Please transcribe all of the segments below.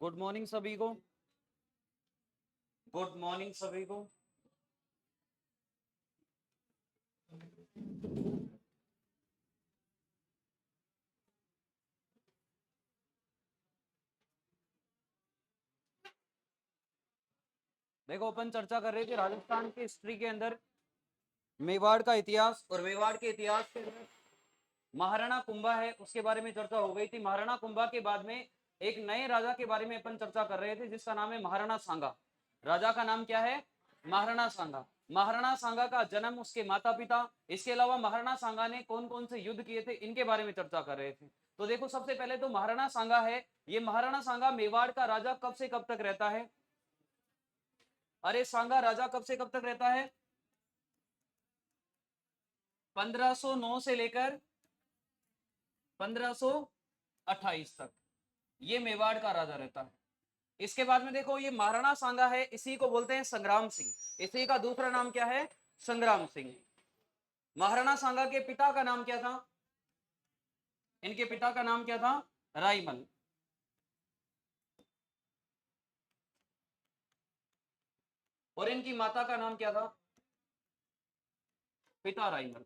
Good morning सभी को। Good morning सभी को। देखो अपन चर्चा कर रहे थे राजस्थान की हिस्ट्री के अंदर मेवाड़ का इतिहास, और मेवाड़ के इतिहास के अंदर महाराणा कुंभा है उसके बारे में चर्चा हो गई थी। महाराणा कुंभा के बाद में एक नए राजा के बारे में अपन चर्चा कर रहे थे जिसका नाम है महाराणा सांगा। राजा का नाम क्या है? महाराणा सांगा। महाराणा सांगा का जन्म, उसके माता पिता, इसके अलावा महाराणा सांगा ने कौन कौन से युद्ध किए थे इनके बारे में चर्चा कर रहे थे। तो देखो सबसे पहले तो महाराणा सांगा है, ये महाराणा सांगा मेवाड़ का राजा कब से कब तक रहता है? अरे सांगा राजा कब से कब तक रहता है? 1509 से लेकर 1528 तक ये मेवाड़ का राजा रहता है। इसके बाद में देखो ये महाराणा सांगा है, इसी को बोलते हैं संग्राम सिंह। इसी का दूसरा नाम क्या है? संग्राम सिंह। महाराणा सांगा के पिता का नाम क्या था? इनके पिता का नाम क्या था? राईमल। और इनकी माता का नाम क्या था? पिता राईमल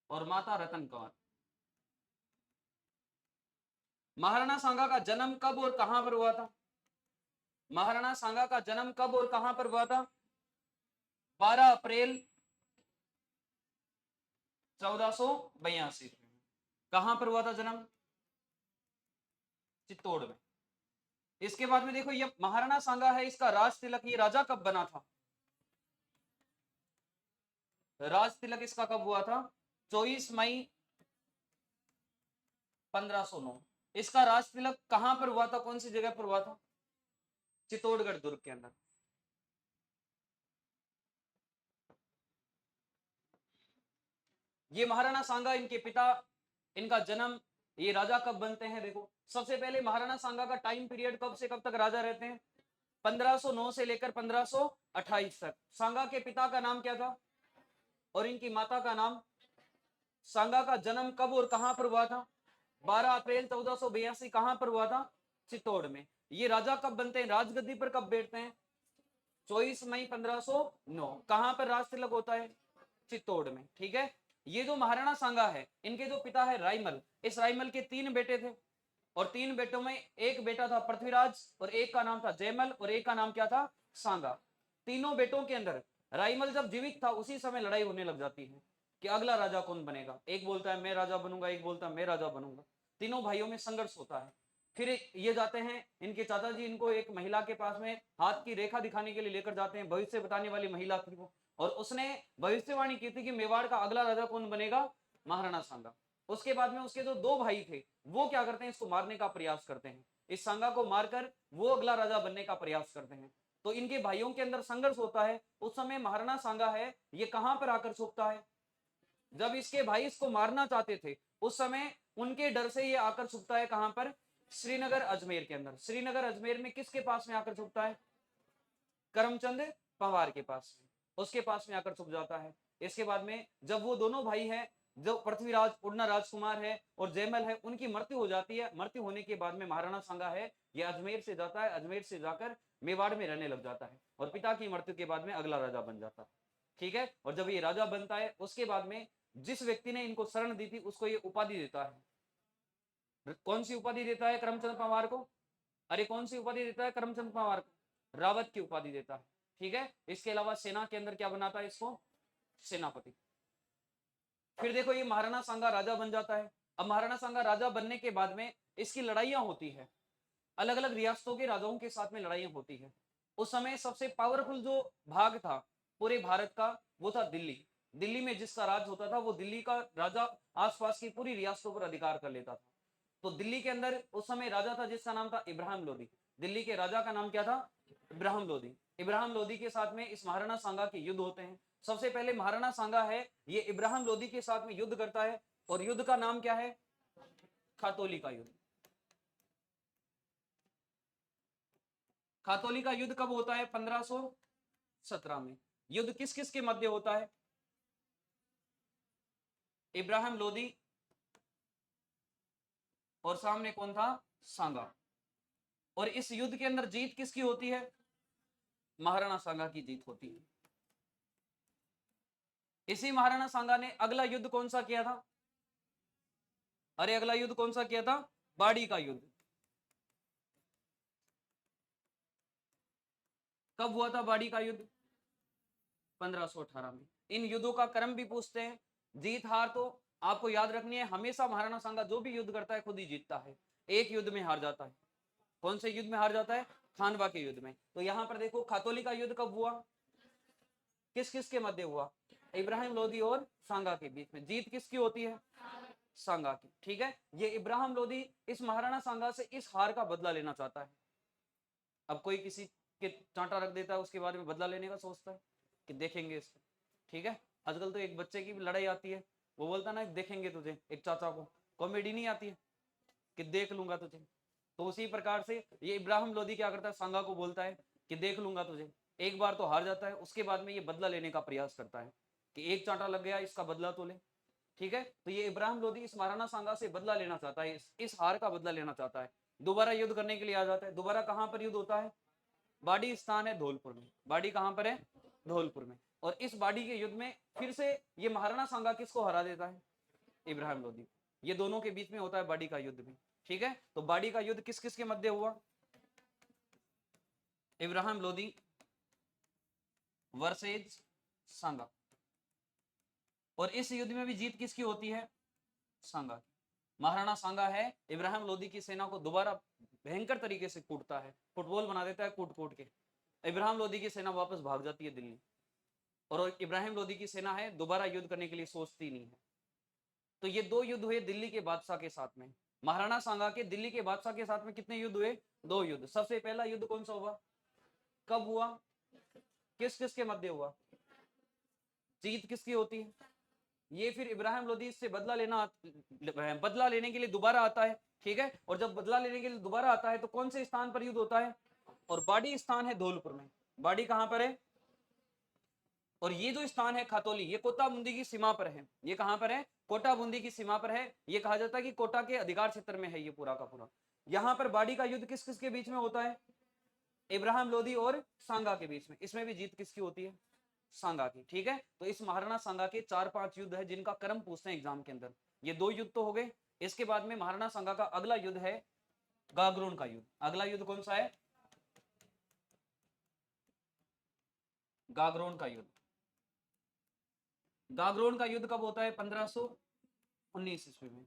और माता रतन कौर। महाराणा सांगा का जन्म कब और कहां पर हुआ था? महाराणा सांगा का जन्म कब और कहां पर हुआ था? 12 अप्रैल 1482। कहां पर हुआ था जन्म? चित्तौड़ में। इसके बाद में देखो ये महाराणा सांगा है, इसका राज तिलक, ये राजा कब बना था? राज तिलक इसका कब हुआ था? 24 मई 1509। इसका राज तिलक कहां पर हुआ था? कौन सी जगह पर हुआ था? चित्तौड़गढ़ दुर्ग के अंदर। ये महाराणा सांगा, इनके पिता, इनका जन्म, ये राजा कब बनते हैं? देखो सबसे पहले महाराणा सांगा का टाइम पीरियड कब से कब तक राजा रहते हैं? 1509 से लेकर 1528 तक। सांगा के पिता का नाम क्या था और इनकी माता का नाम? सांगा का जन्म कब और कहां पर हुआ था? 12 अप्रैल 1482। कहां पर हुआ था? चित्तौड़ में। ये राजा कब बनते हैं, राजगद्दी पर कब बैठते हैं? 24 मई 1509। कहां पर राज तिलक होता है? चित्तौड़ में। ठीक है। ये जो महाराणा सांगा है, इनके जो पिता है राईमल, इस राईमल के 3 बेटे थे, और 3 बेटों में एक बेटा था पृथ्वीराज, और एक का नाम था जयमल, और एक का नाम क्या था? सांगा। तीनों बेटों के अंदर राईमल जब जीवित था उसी समय लड़ाई होने लग जाती है कि अगला राजा कौन बनेगा। एक बोलता है मैं राजा बनूंगा, एक बोलता है मैं राजा बनूंगा। तीनों भाइयों में संघर्ष होता है। फिर ये जाते हैं, इनके चाचा जी इनको एक महिला के पास में हाथ की रेखा दिखाने के लिए लेकर जाते हैं। भविष्य बताने वाली महिला थी वो, और उसने भविष्यवाणी की थी कि मेवाड़ का अगला राजा कौन बनेगा? महाराणा सांगा। उसके बाद में उसके जो 2 भाई थे वो क्या करते हैं? इसको मारने का प्रयास करते हैं। इस सांगा को मारकर वो अगला राजा बनने का प्रयास करते हैं। तो इनके भाइयों के अंदर संघर्ष होता है। उस समय महाराणा सांगा है, ये कहां पर आकर छुपता है? जब इसके भाई इसको मारना चाहते थे उस समय उनके डर से ये आकर छुपता है। कहां पर? श्रीनगर अजमेर के अंदर। श्रीनगर अजमेर में किसके पास में आकर छुपता है? करमचंद पंवार के पास में, उसके पास में आकर छुप जाता है। इसके बाद में जब वो दोनों भाई हैं, जो पृथ्वीराज उड़ना राजकुमार है और जयमल है, उनकी मृत्यु हो जाती है। मृत्यु होने के बाद में महाराणा सांगा है, ये अजमेर से जाता है, अजमेर से जाकर मेवाड़ में रहने लग जाता है, और पिता की मृत्यु के बाद में अगला राजा बन जाता है। ठीक है। और जब ये राजा बनता है उसके बाद में जिस व्यक्ति ने इनको शरण दी थी उसको ये उपाधि देता है। कौन सी उपाधि देता है करमचंद पंवार को? अरे कौन सी उपाधि देता है करमचंद पंवार को? रावत की उपाधि देता है। ठीक है। इसके अलावा सेना के अंदर क्या बनाता है इसको? सेनापति। फिर देखो ये महाराणा सांगा राजा बन जाता है। अब महाराणा सांगा राजा बनने के बाद में इसकी लड़ाइयां होती है, अलग अलग रियासतों के राजाओं के साथ में लड़ाइयां होती है। उस समय सबसे पावरफुल जो भाग था पूरे भारत का वो था दिल्ली। दिल्ली में जिसका राज होता था वो दिल्ली का राजा आसपास की पूरी रियासतों पर अधिकार कर लेता था। तो दिल्ली के अंदर उस समय राजा था जिसका नाम था इब्राहिम लोदी। दिल्ली के राजा का नाम क्या था? इब्राहिम लोदी। इब्राहिम लोदी के साथ में इस महाराणा सांगा के युद्ध होते हैं। सबसे पहले महाराणा सांगा है, ये इब्राहिम लोदी के साथ में युद्ध करता है, और युद्ध का नाम क्या है? खातौली का युद्ध। खातौली का युद्ध कब होता है? 1517 में। युद्ध किस किस के मध्य होता है? इब्राहिम लोदी, और सामने कौन था? सांगा। और इस युद्ध के अंदर जीत किसकी होती है? महाराणा सांगा की जीत होती है। इसी महाराणा सांगा ने अगला युद्ध कौन सा किया था? अरे अगला युद्ध कौन सा किया था? बाड़ी का युद्ध। कब हुआ था बाड़ी का युद्ध? 1518 में। इन युद्धों का क्रम भी पूछते हैं। जीत हार तो आपको याद रखनी है, हमेशा महाराणा सांगा जो भी युद्ध करता है खुद ही जीतता है, एक युद्ध में हार जाता है। कौन से युद्ध में हार जाता है? खानवा के युद्ध में। तो यहां पर देखो खातोली का युद्ध कब हुआ? किस किस के मध्य हुआ? इब्राहिम लोदी और सांगा के बीच में। जीत किसकी होती है? सांगा की। ठीक है, ये इब्राहिम लोदी इस महाराणा सांगा से इस हार का बदला लेना चाहता है। अब कोई किसी के चांटा रख देता है, उसके बाद में बदला लेने का सोचता है कि देखेंगे इसको। ठीक है, आजकल तो एक बच्चे की भी लड़ाई आती है, वो बोलता ना देखेंगे तुझे, एक चाचा को कॉमेडी नहीं आती है कि देख लूंगा तुझे। तो उसी प्रकार से ये इब्राहिम लोदी क्या करता है, सांगा को बोलता है कि देख लूंगा तुझे। एक बार तो हार जाता है, उसके बाद में ये बदला लेने का प्रयास करता है कि एक चांटा लग गया, इसका बदला तो ले। ठीक है, तो ये इब्राहिम लोदी इस महाराणा सांगा से बदला लेना चाहता है, इस हार का बदला लेना चाहता है। दोबारा युद्ध करने के लिए आ जाता है। दोबारा कहां पर युद्ध होता है? बाड़ी स्थान है धौलपुर में। बाड़ी कहां पर है? धौलपुर में। और इस बाड़ी के युद्ध में फिर से ये महाराणा सांगा किसको हरा देता है? इब्राहिम लोदी। ये दोनों के बीच में होता है बाड़ी का युद्ध भी। ठीक है, तो बाड़ी का युद्ध किस किस के मध्य हुआ? इब्राहिम लोदी वर्सेज सांगा। और इस युद्ध में भी जीत किसकी होती है? सांगा की। महाराणा सांगा है इब्राहिम लोदी की सेना को दोबारा भयंकर तरीके से कूटता है, फुटबॉल बना देता है कूट कूट के। इब्राहिम लोदी की सेना वापस भाग जाती है दिल्ली, और इब्राहिम लोदी की सेना है दोबारा युद्ध करने के लिए सोचती नहीं है। तो ये दो युद्ध हुए दिल्ली के बादशाह के साथ में। महाराणा सांगा के दिल्ली के बादशाह के साथ में कितने युद्ध हुए? दो युद्ध। सबसे पहला युद्ध कौन सा हुआ? कब हुआ? किस किस के मध्य हुआ? जीत किसकी होती है? ये फिर इब्राहिम लोदी से बदला लेने के लिए दोबारा आता है। ठीक है, और जब बदला लेने के लिए दोबारा आता है तो कौन से स्थान पर युद्ध होता है? और बाड़ी स्थान है धौलपुर में। बाड़ी कहां पर है? और ये जो स्थान है खातोली, ये कोटा बूंदी की सीमा पर है। ये कहां पर है? कोटा बूंदी की सीमा पर है। ये कहा जाता है कि कोटा के अधिकार क्षेत्र में है ये पूरा का पूरा। यहां पर बाड़ी का युद्ध किस किस के बीच में होता है? इब्राहिम लोदी और सांगा के बीच में। इसमें भी जीत किसकी होती है? सांगा की। ठीक है, तो इस महाराणा सांगा के 4-5 युद्ध है जिनका क्रम पूछते हैं एग्जाम के अंदर। ये दो युद्ध तो हो गए। इसके बाद में महाराणा सांगा का अगला युद्ध है गागरोन का युद्ध। अगला युद्ध कौन सा है? गागरोन का युद्ध। गागरोन का युद्ध कब होता है? 1519 ईस्वी में।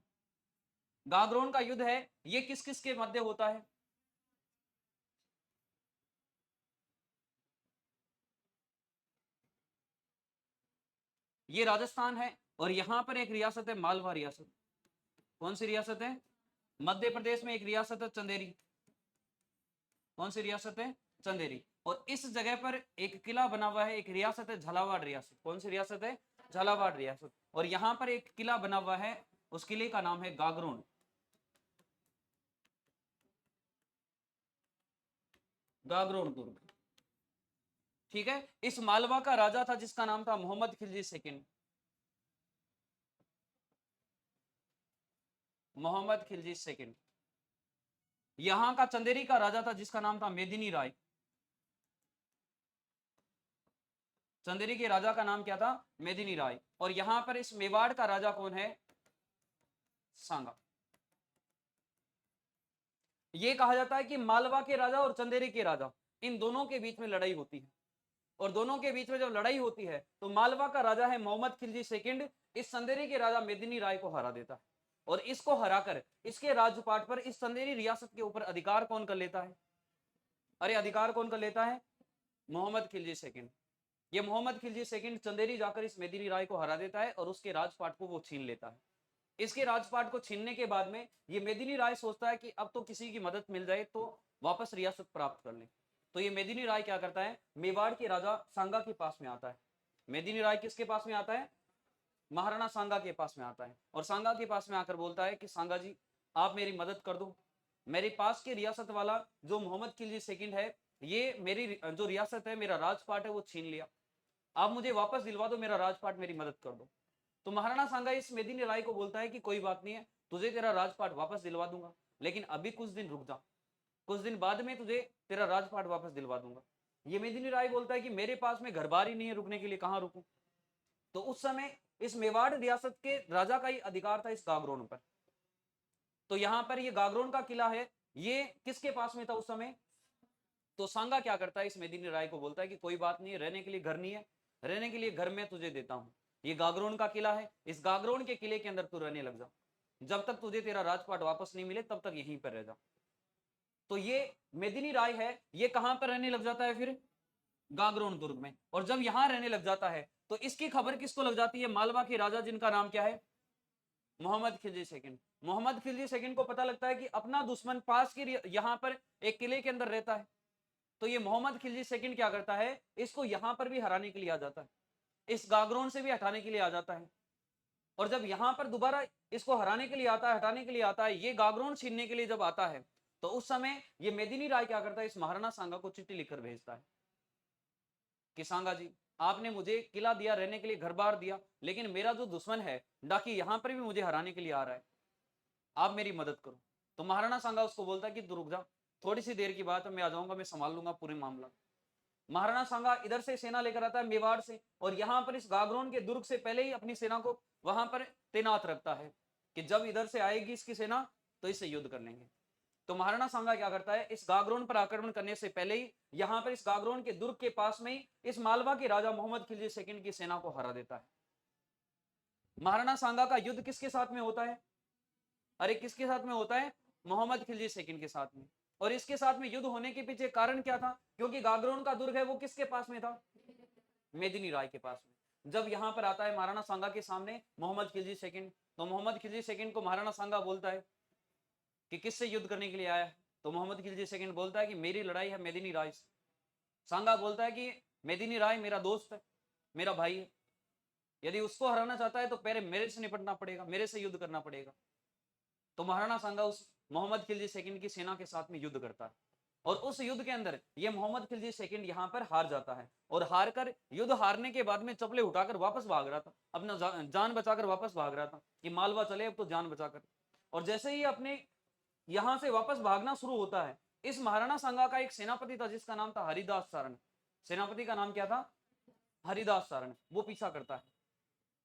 गागरोन का युद्ध है, ये किस किस के मध्य होता है? ये राजस्थान है, और यहां पर एक रियासत है मालवा रियासत। कौन सी रियासत है? मध्य प्रदेश में एक रियासत है चंदेरी। कौन सी रियासत है? चंदेरी। और इस जगह पर एक किला बना हुआ है, एक रियासत है झालावाड़ रियासत। कौन सी रियासत है? झालावाड़ रियासत। और यहां पर एक किला बना हुआ है, उस किले का नाम है गागरोन। गागरोन दुर्ग। ठीक है, इस मालवा का राजा था जिसका नाम था मोहम्मद खिलजी सेकंड। मोहम्मद खिलजी सेकंड। यहां का चंदेरी का राजा था जिसका नाम था मेदिनी राय। चंदेरी के राजा का नाम क्या था? मेदिनी राय। और यहां पर इस मेवाड़ का राजा कौन है? सांगा। यह कहा जाता है कि मालवा के राजा और चंदेरी के राजा, इन दोनों के बीच में लड़ाई होती है। और दोनों के बीच में जब लड़ाई होती है तो मालवा का राजा है मोहम्मद खिलजी सेकंड इस चंदेरी के राजा मेदिनी राय को हरा देता है। और इसको हराकर इसके राजपाट पर इस चंदेरी रियासत के ऊपर अधिकार कौन कर लेता है? अरे अधिकार कौन कर लेता है? मोहम्मद खिलजी सेकंड। ये मोहम्मद खिलजी सेकंड चंदेरी जाकर इस मेदिनी राय को हरा देता है और उसके राजपाट को वो छीन लेता है। इसके राजपाट को छीनने के बाद में ये मेदिनी राय सोचता है कि अब तो किसी की मदद मिल जाए तो वापस रियासत प्राप्त कर ले। तो ये मेदिनी राय क्या करता है? मेवाड़ के राजा सांगा के पास में आता है। मेदिनी राय किसके पास में आता है? महाराणा सांगा के पास में आता है। और सांगा के पास में आकर बोलता है कि सांगा जी, आप मेरी मदद कर दो। मेरे पास के रियासत वाला जो मोहम्मद खिलजी सेकंड है, ये मेरी जो रियासत है, मेरा राजपाट है, वो छीन लिया। आप मुझे वापस दिलवा दो मेरा राजपाट, मेरी मदद कर दो। तो महाराणा सांगा इस मेदिनी राय को बोलता है कि कोई बात नहीं है, तुझे तेरा राजपाट वापस दिलवा दूंगा, लेकिन अभी कुछ दिन रुक जा, कुछ दिन बाद में तुझे तेरा राजपाट वापस दिलवा दूंगा। ये मेदिनी राय बोलता है कि मेरे पास में घर बार ही नहीं है रुकने के लिए, कहां रुकूं। तो उस समय इस मेवाड़ रियासत के राजा का ही अधिकार था इस गागरोन पर। तो यहां पर ये गागरोन का किला है, ये किसके पास में था उस समय। तो सांगा क्या करता है, इस मेदिनी राय को बोलता है कि कोई बात नहीं, रहने के लिए घर नहीं है, रहने के लिए घर मैं तुझे देता हूं, ये गागरोन का किला है, इस गागरोन के किले के अंदर तू रहने लग जा, जब तक तुझे तेरा राजपाट वापस नहीं मिले तब तक यहीं पर रह जा। तो ये मेदिनी राय है, ये कहां पर रहने लग जाता है फिर, गागरोन दुर्ग में। और जब यहां रहने लग जाता है तो इसकी खबर किसको लग जाती है, मालवा के राजा जिनका नाम क्या है, मोहम्मद खिलजी सेकंड। मोहम्मद खिलजी सेकंड को पता लगता है कि अपना दुश्मन पास के यहां पर एक किले के अंदर रहता है। तो ये मोहम्मद खिलजी सेकंड क्या करता है, इसको यहां पर भी हराने के लिए आ जाता है, इस गागरोन से भी हटाने के लिए आ जाता है। और जब यहां पर दोबारा इसको हराने के लिए आता है, हटाने के लिए आता है, ये गागरोन छीनने के लिए जब आता है, तो उस समय ये मेदिनी राय क्या करता है, इस महाराणा सांगा को चिट्ठी लिखकर भेजता है कि सांगा जी, आपने मुझे किला दिया, रहने के लिए घर बार दिया, लेकिन मेरा जो दुश्मन है डाकी यहां पर भी मुझे हराने के लिए आ रहा है, आप मेरी मदद करो। तो महाराणा सांगा उसको बोलता है कि तू रुक जा, थोड़ी सी देर की बात है, मैं आ जाऊंगा, मैं संभाल लूंगा पूरे मामला। महाराणा सांगा इधर से सेना लेकर आता है मेवाड़ से, और यहां पर इस गागरोन के दुर्ग से पहले ही अपनी सेना को वहां पर तैनात रखता है कि जब इधर से आएगी इसकी सेना तो इससे युद्ध कर लेंगे। तो महाराणा सांगा क्या करता है, इस गागरोन पर आक्रमण करने से पहले ही यहां पर इस गागरोन के दुर्ग के पास में ही इस मालवा के राजा मोहम्मद खिलजी सेकंड की सेना को हरा देता है। महाराणा सांगा का युद्ध किसके साथ में होता है, अरे किसके साथ में होता है, मोहम्मद खिलजी सेकंड के साथ में। और इसके साथ में युद्ध होने के पीछे कारण क्या था, क्योंकि गागरोन का दुर्ग है वो किसके पास में था, मेदिनी राय के पास में। जब यहां पर आता है महाराणा सांगा के सामने मोहम्मद खिलजी सेकंड, तो मोहम्मद खिलजी सेकंड को महाराणा सांगा बोलता है कि किससे युद्ध करने के लिए आया है। तो मोहम्मद खिलजी सेकंड बोलता है कि मेरी लड़ाई है मेदिनी राय से। सांगा बोलता है कि मेदिनी राय मेरा दोस्त है, मेरा भाई है, यदि उसको हराना चाहता है तो पहले मेरे से निपटना पड़ेगा, मेरे से युद्ध करना पड़ेगा। तो महाराणा सांगा उस मोहम्मद खिलजी सेकंड की सेना के साथ में युद्ध करता है, और उस युद्ध के अंदर ये मोहम्मद खिलजी सेकंड यहां पर हार जाता है, और हार कर युद्ध हारने के बाद में चपले उठाकर वापस भाग रहा था, अपना जान बचाकर वापस भाग रहा था कि मालवा चले अब तो जान बचाकर। और जैसे ही अपने यहां से वापस भागना शुरू होता है, इस महाराणा सांगा का एक सेनापति था जिसका नाम था हरिदास सारण। सेनापति का नाम क्या था, हरिदास सारण। वो पीछा करता है,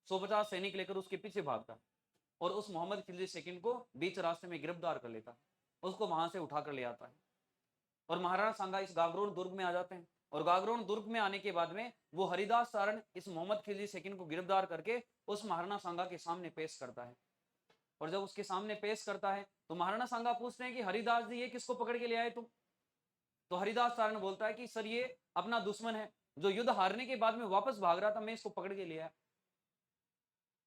150 सैनिक लेकर उसके पीछे भागता है, और उस मोहम्मद खिलजी सेकंड को बीच रास्ते में गिरफ्तार कर लेता है, उसको वहां से उठाकर ले आता है। और महाराणा सांगा इस गागरोन दुर्ग में आ जाते हैं, और गागरोन दुर्ग में आने के बाद में वो हरिदास सारण इस मोहम्मद खिलजी सेकंड को गिरफ्तार करके उस महाराणा सांगा के सामने पेश करता है। और जब उसके सामने पेश करता है तो महाराणा सांगा पूछते हैं कि हरिदास जी ये किसको पकड़ के ले आए तुम। तो हरिदास सारण बोलता है कि सर ये अपना दुश्मन है जो युद्ध हारने के बाद में वापस भाग रहा था, मैं इसको पकड़ के ले आया।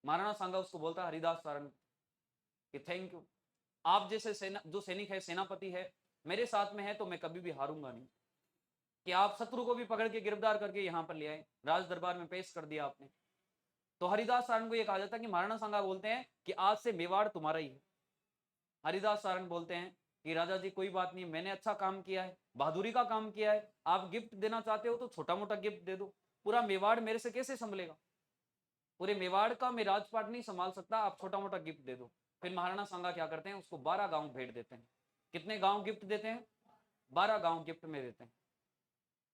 महाराणा सांगा उसको बोलता है हरिदास सारण कि थैंक यू, आप जैसे सेना जो सैनिक है, सेनापति है, मेरे साथ में है तो मैं कभी भी हारूंगा नहीं, कि आप शत्रु को भी पकड़ के गिरफ्तार करके यहां पर ले आए, राज दरबार में पेश कर दिया आपने। तो हरिदास सारण को यह कहा जाता है कि महाराणा सांगा बोलते हैं कि आज से मेवाड़ तुम्हारा ही है। हरिदास सारण बोलते हैं कि राजा जी कोई बात नहीं, मैंने अच्छा काम किया है, बहादुरी का काम किया है, आप गिफ्ट देना चाहते हो तो छोटा मोटा गिफ्ट दे दो, पूरा मेवाड़ मेरे से कैसे संभलेगा, पूरे मेवाड़ का मैं राजपाट नहीं संभाल सकता, आप छोटा मोटा गिफ्ट दे दो। फिर महाराणा सांगा क्या करते हैं, उसको 12 गांव भेंट देते हैं। कितने गांव गिफ्ट देते हैं, 12 गांव गिफ्ट में देते हैं।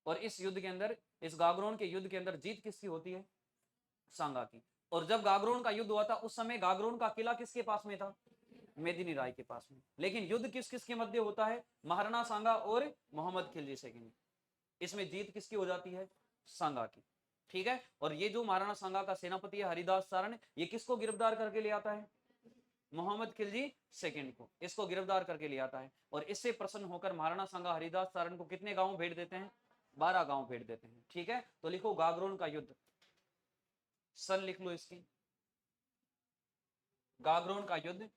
और इस युद्ध के अंदर, इस गागरोन के युद्ध के अंदर जीत किसकी होती है, सांगा की। और जब गागरोन का युद्ध हुआ था उस समय गागरोन का किला किसके पास में था, मेदिनी राय के पास में। लेकिन युद्ध किस किस के मध्य होता है, महाराणा सांगा और मोहम्मद खिलजी सेकंड। इसमें जीत किसकी हो जाती है, सांगा की। ठीक है। और ये जो महाराणा सांगा का सेनापति है हरिदास सारण, ये किसको गिरफ्तार करके ले आता है, मोहम्मद खिलजी सेकंड को, इसको गिरफ्तार करके ले आता है। और इससे प्रसन्न होकर महाराणा सांगा हरिदास सारण को कितने गांव भेंट देते हैं, 12 गांव भेंट देते हैं। ठीक है। तो लिखो गागरोन का युद्ध, सन लिख लो इसकी, गागरोन का युद्ध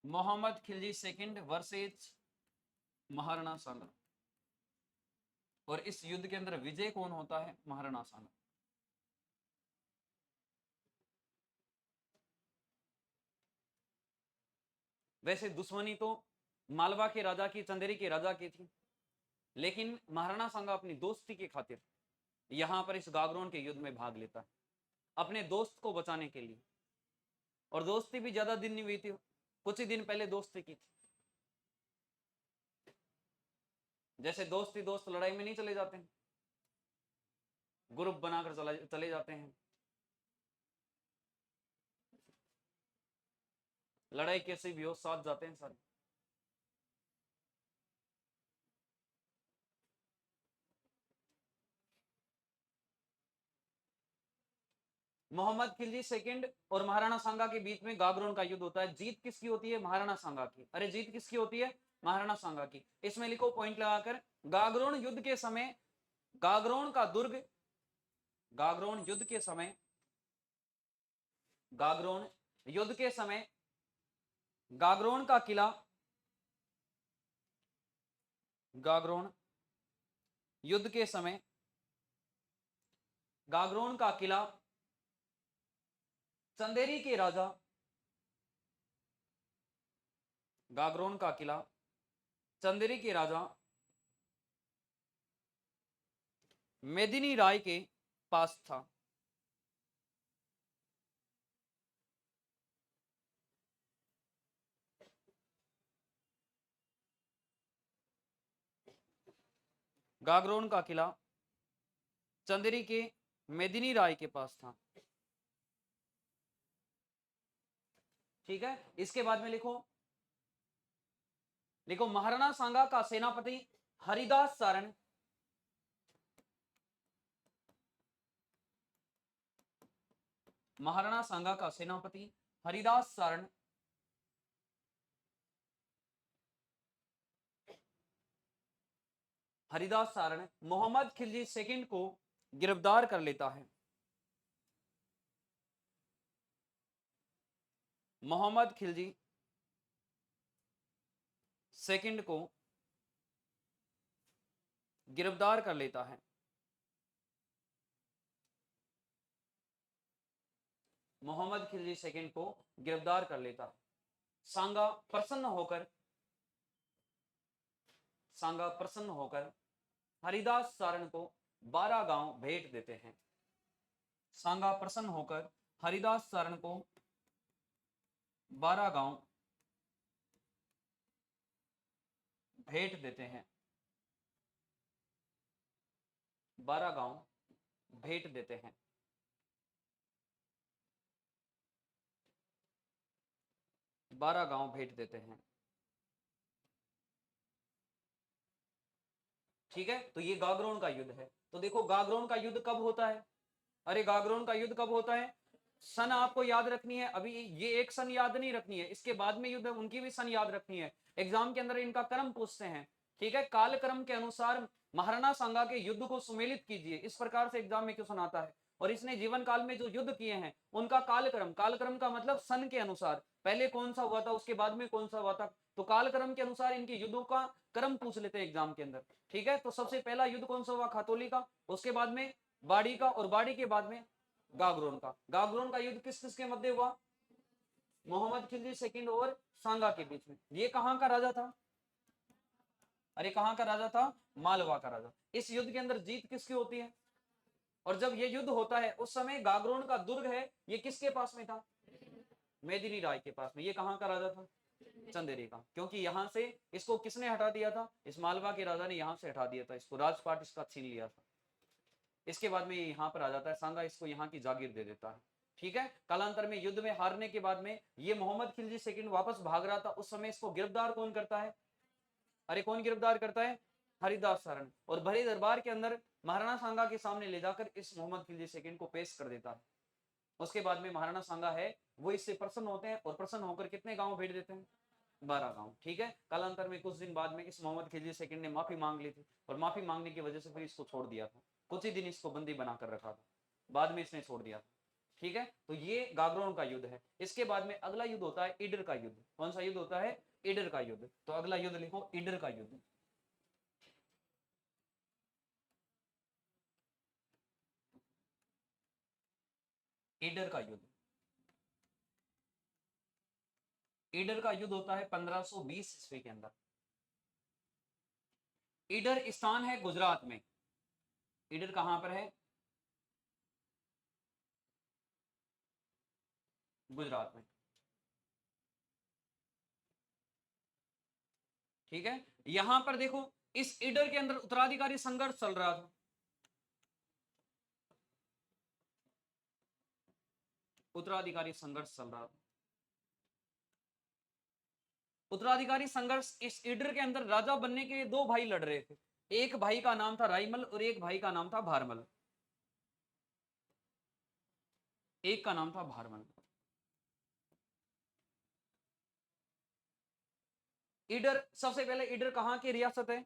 मोहम्मद खिलजी सेकंड वर्सेज महाराणा सांगा। और इस युद्ध के अंदर विजय कौन होता है, महाराणा सांगा। वैसे दुश्मनी तो मालवा के राजा की, चंदेरी के राजा की थी, लेकिन महाराणा सांगा अपनी दोस्ती की खातिर यहां पर इस गागरोन के युद्ध में भाग लेता है, अपने दोस्त को बचाने के लिए। और दोस्ती भी ज्यादा दिन नहीं हुई थी, कुछ ही दिन पहले दोस्ती की थी। जैसे दोस्ती दोस्त लड़ाई में नहीं चले जाते हैं, ग्रुप बनाकर चले जाते हैं, लड़ाई कैसी भी हो साथ जाते हैं सारे। मोहम्मद खिलजी सेकंड और महाराणा सांगा के बीच में गागरोन का युद्ध होता है। जीत किसकी होती है? महाराणा सांगा की। अरे जीत किसकी होती है? महाराणा सांगा की। इसमें लिखो पॉइंट लगाकर, गागरोन युद्ध के समय गागरोन का दुर्ग, गागरोन युद्ध के समय, गागरोन युद्ध के समय गागरोन का किला, गागरोन युद्ध के समय गागरोन का किला चंदेरी के राजा, गागरोन का किला चंदेरी के राजा मेदिनी राय के पास था। गागरोन का किला चंदेरी के मेदिनी राय के पास था। ठीक है, इसके बाद में लिखो, लिखो महाराणा सांगा का सेनापति हरिदास सारण, महाराणा सांगा का सेनापति हरिदास सारण हरिदास सारण मोहम्मद खिलजी सेकंड को गिरफ्तार कर लेता है। मोहम्मद खिलजी सेकंड को गिरफ्तार कर लेता है। मोहम्मद खिलजी सेकंड को गिरफ्तार कर लेता है। सांगा प्रसन्न होकर, सांगा प्रसन्न होकर हरिदास सारण को 12 गांव भेंट देते हैं। सांगा प्रसन्न होकर हरिदास सारण को 12 गांव भेंट देते हैं। 12 गांव भेंट देते हैं। बारह गांव भेंट देते हैं। ठीक है, तो ये गागरोन का युद्ध है। तो देखो गागरोन का युद्ध कब होता है? अरे गागरोन का युद्ध कब होता है? सन आपको याद रखनी है। अभी ये एक सन याद नहीं रखनी है, इसके बाद में युद्ध है उनकी भी सन याद रखनी है। एग्जाम के अंदर इनका क्रम पूछते हैं। ठीक है, काल क्रम के अनुसार महाराणा सांगा के युद्ध को सुमेलित कीजिए, इस प्रकार से एग्जाम में क्वेश्चन आता है। और इसने जीवन काल में जो युद्ध किए हैं उनका कालक्रम, कालक्रम का मतलब सन के अनुसार, पहले कौन सा हुआ था उसके बाद में कौन सा हुआ था, तो कालक्रम के अनुसार इनके युद्धों का क्रम पूछ लेते हैं एग्जाम के अंदर। ठीक है, तो सबसे पहला युद्ध कौन सा हुआ? खातोली का, उसके बाद में बाड़ी का, और बाड़ी के बाद में गागरोन का। गागरोन का युद्ध किस किस के मध्य हुआ? मोहम्मद खिलजी सेकंड और सांगा के बीच में। ये कहां का राजा था? अरे कहां का राजा था? मालवा का राजा। इस युद्ध के अंदर जीत किसकी होती है? और जब ये युद्ध होता है उस समय गागरोन का दुर्ग है, ये किसके पास में था? मेदिनी राय के पास में। ये कहां का राजा था? चंदेरी का। क्योंकि यहां से इसको किसने हटा दिया था? इस मालवा के राजा ने यहां से हटा दिया था, इसको राजपाट इसका छीन लिया था। इसके बाद में ये यहाँ पर आ जाता है, सांगा इसको यहाँ की जागीर दे देता है। ठीक है, कालांतर में युद्ध में हारने के बाद में ये मोहम्मद खिलजी सेकंड वापस भाग रहा था, उस समय इसको गिरफ्तार कौन करता है? अरे कौन गिरफ्तार करता है? हरिदास सारण। और भरे दरबार के अंदर महाराणा सांगा के सामने ले जाकर इस मोहम्मद खिलजी सेकंड को पेश कर देता है। उसके बाद में महाराणा सांगा है वो इससे प्रसन्न होते हैं, और प्रसन्न होकर कितने गांव भेज देते हैं? 12 गांव। ठीक है, कालांतर में कुछ दिन बाद में इस मोहम्मद खिलजी सेकंड ने माफी मांग ली थी, और माफी मांगने की वजह से फिर इसको छोड़ दिया था। कुछ ही दिन इसको बंदी बनाकर रखा था, बाद में इसने छोड़ दिया था। ठीक है, तो ये गागरोन का युद्ध है। इसके बाद में अगला युद्ध होता है ईडर का युद्ध। कौन सा युद्ध होता है? ईडर का युद्ध। तो अगला युद्ध लिखो, ईडर का युद्ध। ईडर का युद्ध। ईडर का युद्ध होता है 1520 ईस्वी के अंदर। ईडर स्थान है गुजरात में। ईडर कहां पर है? गुजरात में। ठीक है, यहां पर देखो इस ईडर के अंदर उत्तराधिकारी संघर्ष चल रहा था। उत्तराधिकारी संघर्ष चल रहा था। उत्तराधिकारी संघर्ष इस ईडर के अंदर राजा बनने के लिए दो भाई लड़ रहे थे। एक भाई का नाम था राइमल और एक भाई का नाम था भारमल। एक का नाम था भारमल। ईडर, सबसे पहले ईडर कहां की रियासत है?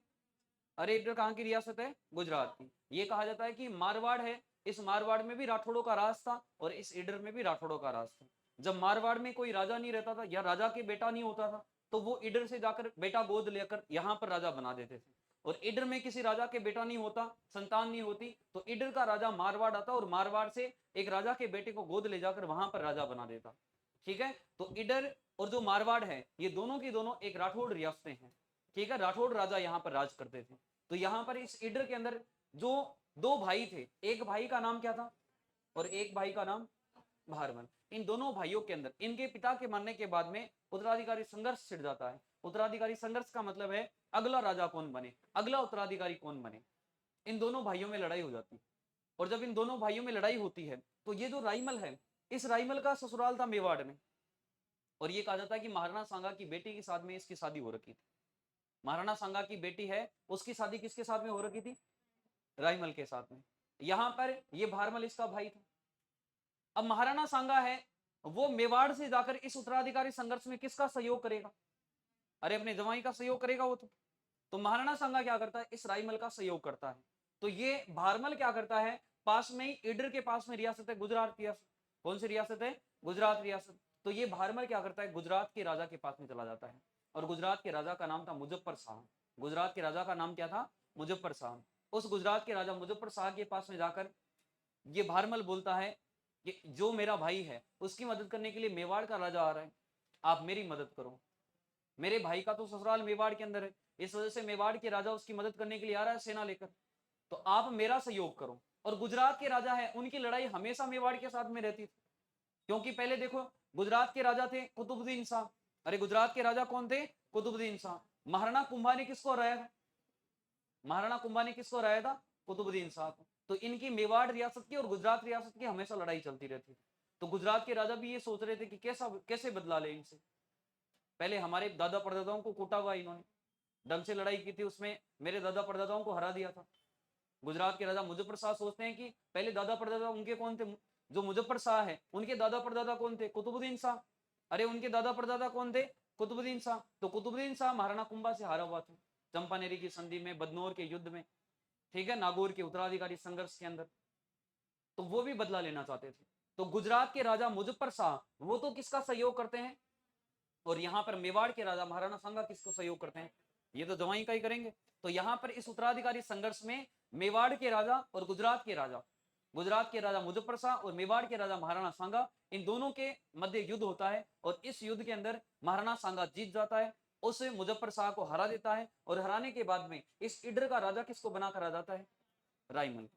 अरे ईडर कहां की रियासत है? गुजरात की। ये कहा जाता है कि मारवाड़ है, इस मारवाड़ में भी राठौड़ों का राज था और इस ईडर में भी राठौड़ों का राज था। जब मारवाड़ में कोई राजा नहीं रहता था या राजा के बेटा नहीं होता था तो वो ईडर से जाकर बेटा गोद लेकर यहां पर राजा बना देते थे। और ईडर में किसी राजा के बेटा नहीं होता, संतान नहीं होती, तो ईडर का राजा मारवाड़ आता और मारवाड़ से एक राजा के बेटे को गोद ले जाकर वहां पर राजा बना देता। ठीक है, तो ईडर और जो मारवाड़ है ये दोनों की दोनों एक राठौड़ रियासतें हैं। ठीक है, राठौड़ राजा यहाँ पर राज करते थे। तो यहाँ पर इस ईडर के अंदर जो दो भाई थे, एक भाई का नाम क्या था और एक भाई का नाम भारमल। इन दोनों भाइयों के अंदर इनके पिता के मरने के बाद में उत्तराधिकारी संघर्ष छिड़ जाता है। उत्तराधिकारी संघर्ष का मतलब है अगला राजा कौन बने, अगला उत्तराधिकारी कौन बने। इन दोनों भाइयों में लड़ाई हो जाती है और जब इन दोनों भाइयों में लड़ाई होती है तो ये जो राइमल है, इस राइमल का ससुराल था मेवाड़ में। और ये कहा जाता है कि महाराणा सांगा की बेटी के साथ में इसकी शादी हो रखी थी। महाराणा सांगा की बेटी है, उसकी शादी किसके साथ में हो रखी थी? राइमल के साथ में। यहां पर ये भारमल इसका भाई था। अब महाराणा सांगा है वो मेवाड़ से जाकर इस उत्तराधिकारी संघर्ष में किसका सहयोग करेगा? अरे अपने जवाई का सहयोग करेगा वो तो महाराणा सांगा क्या करता है? इस राइमल का सहयोग करता है। तो ये भारमल क्या करता है? पास में ही ईडर के पास में रियासत है गुजरात रियासत। कौन सी रियासत है? गुजरात रियासत। तो ये भारमल क्या करता है? गुजरात के राजा के पास में चला जाता है और गुजरात के राजा का नाम था मुजफ्फर शाह। गुजरात के राजा का नाम क्या था? मुजफ्फर शाह। उस गुजरात के राजा मुजफ्फर शाह के पास में जाकर ये भारमल बोलता है कि जो मेरा भाई है उसकी मदद करने के लिए मेवाड़ का राजा आ रहा है, आप मेरी मदद करो। मेरे भाई का तो ससुराल मेवाड़ के अंदर है, इस वजह से मेवाड़ के राजा उसकी मदद करने के लिए आ रहा है सेना लेकर, तो आप मेरा सहयोग करो। और गुजरात के राजा है उनकी लड़ाई हमेशा मेवाड़ के साथ में रहती थी, क्योंकि पहले देखो गुजरात के राजा थे कुतुबुद्दीन शाह। अरे गुजरात के राजा कौन थे? कुतुबुद्दीन शाह। महाराणा कुंभा ने किसको हराया था? महाराणा कुंभा ने किसको हराया था? कुतुबुद्दीन शाह को। तो इनकी मेवाड़ रियासत की और गुजरात रियासत की हमेशा लड़ाई चलती रहती थी। तो गुजरात के राजा भी ये सोच रहे थे कि कैसे बदला ले इनसे। पहले हमारे दादा परदादाओं को कूटा हुआ इन्होंने, ढंग से लड़ाई की थी, उसमें मेरे दादा परदादाओं को हरा दिया था। गुजरात के राजा मुजफ्फर शाह सोचते हैं कि पहले दादा परदादा उनके कौन थे? जो मुजफ्फर शाह है उनके दादा परदादा कौन थे? कुतुबुद्दीन शाह। अरे उनके दादा परदादा कौन थे? कुतुबुद्दीन शाह। तो कुतुबुद्दीन शाह महाराणा कुंभा से हारा हुआ था चंपानेरी की संधि में, बदनौर के युद्ध में, ठीक है, नागौर के उत्तराधिकारी संघर्ष के अंदर। तो वो भी बदला लेना चाहते थे। तो गुजरात के राजा मुजफ्फर शाह वो तो किसका सहयोग करते हैं, और यहाँ पर मेवाड़ के राजा महाराणा सांगा किसको सहयोग करते हैं? ये तो जवाई का ही करेंगे। तो यहाँ पर इस उत्तराधिकारी संघर्ष में मेवाड़ के राजा और गुजरात के राजा, गुजरात के राजा मुजफ्फर शाह और मेवाड़ के राजा महाराणा सांगा, इन दोनों के मध्य युद्ध होता है और इस युद्ध के अंदर महाराणा सांगा जीत जाता है, उस मुजफ्फर शाह को हरा देता है। और हराने के बाद में इस ईडर का राजा किसको बनाकर आ जाता है? राइमल।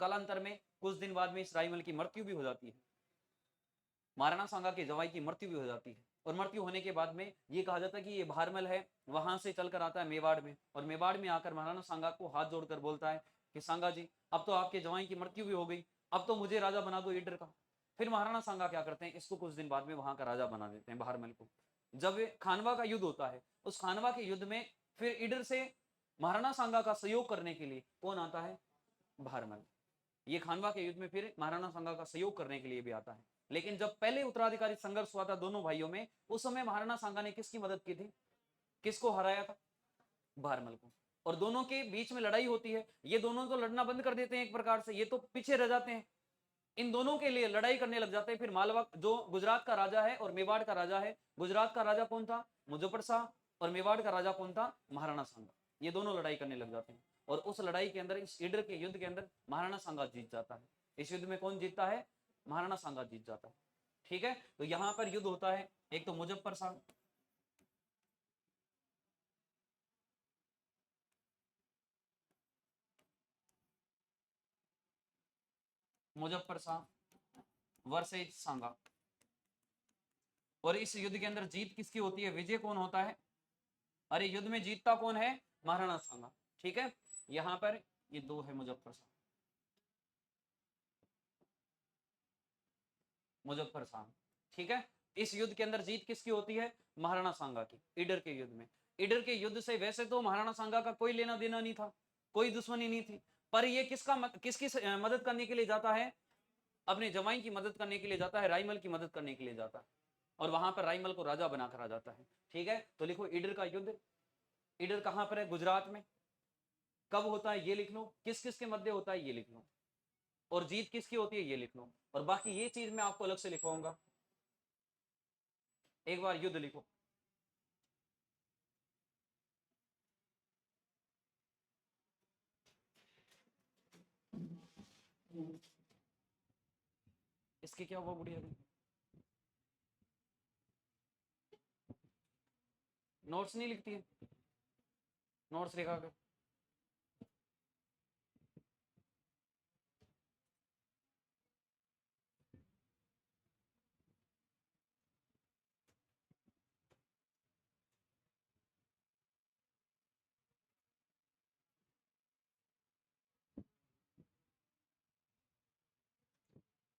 कालांतर में कुछ दिन बाद में इस राइमल की मृत्यु भी हो जाती है, महाराणा सांगा के जवाई की मृत्यु भी हो जाती है। और मृत्यु होने के बाद में ये कहा जाता है कि ये भारमल है वहां से चलकर आता है मेवाड़ में, और मेवाड़ में आकर महाराणा सांगा को हाथ जोड़कर बोलता है कि सांगा जी अब तो आपके जवाई की मृत्यु भी हो गई, अब तो मुझे राजा बना दो ईडर का। फिर महाराणा सांगा क्या करते हैं? इसको कुछ दिन बाद में वहां का राजा बना देते हैं भारमल को। जब खानवा का युद्ध होता है, उस खानवा के युद्ध में फिर ईडर से महाराणा सांगा का सहयोग करने के लिए कौन आता है? भारमल। ये खानवा के युद्ध में फिर महाराणा सांगा का सहयोग करने के लिए भी आता है। लेकिन जब पहले उत्तराधिकारी संघर्ष हुआ था दोनों भाइयों में, उस समय महाराणा सांगा ने किसकी मदद की थी? किसको हराया था? भारमल को। और दोनों के बीच में लड़ाई होती है, ये दोनों तो लड़ना बंद कर देते हैं एक प्रकार से, ये तो पीछे रह जाते हैं, इन दोनों के लिए लड़ाई करने लग जाते हैं। फिर मालवा जो गुजरात का राजा है और मेवाड़ का राजा है, गुजरात का राजा कौन था? मुजफ्फर शाह। और मेवाड़ का राजा कौन था? महाराणा सांगा। ये दोनों लड़ाई करने लग जाते हैं और उस लड़ाई के अंदर, इस ईडर के युद्ध के अंदर महाराणा सांगा जीत जाता है। इस युद्ध में कौन जीतता है? महाराणा सांगा जीत जाता है। ठीक है, तो यहां पर युद्ध होता है, एक तो मुजफ्फर शाह मुजफ्फर शाह वर्सेज सांगा। और इस युद्ध के अंदर जीत किसकी होती है, विजय कौन होता है? अरे युद्ध में जीतता कौन है? महाराणा सांगा। ठीक है, यहां पर ये दो है मुजफ्फर शाह, मुजफ्फर शाह। ठीक है, इस युद्ध के अंदर जीत किसकी होती है? महाराणा सांगा की, ईडर के युद्ध में। ईडर के युद्ध से वैसे तो महाराणा सांगा का कोई लेना देना नहीं था, कोई दुश्मनी नहीं थी, पर ये किसकी मदद करने के लिए जाता है? अपने जमाई की मदद करने के लिए जाता है, राइमल की मदद करने के लिए जाता है, और वहां पर राइमल को राजा बनाकर आ जाता है। ठीक है, तो लिखो ईडर का युद्ध। ईडर कहां पर है? गुजरात में। कब होता है ये लिख लो, किस किस के मध्य होता है ये लिख लो, और जीत किसकी होती है ये लिख लो, और बाकी ये चीज मैं आपको अलग से लिखवाऊंगा। एक बार युद्ध लिखो। इसकी क्या हुआ बुढ़िया? नोट्स नहीं लिखती है? नोट्स लिखा कर।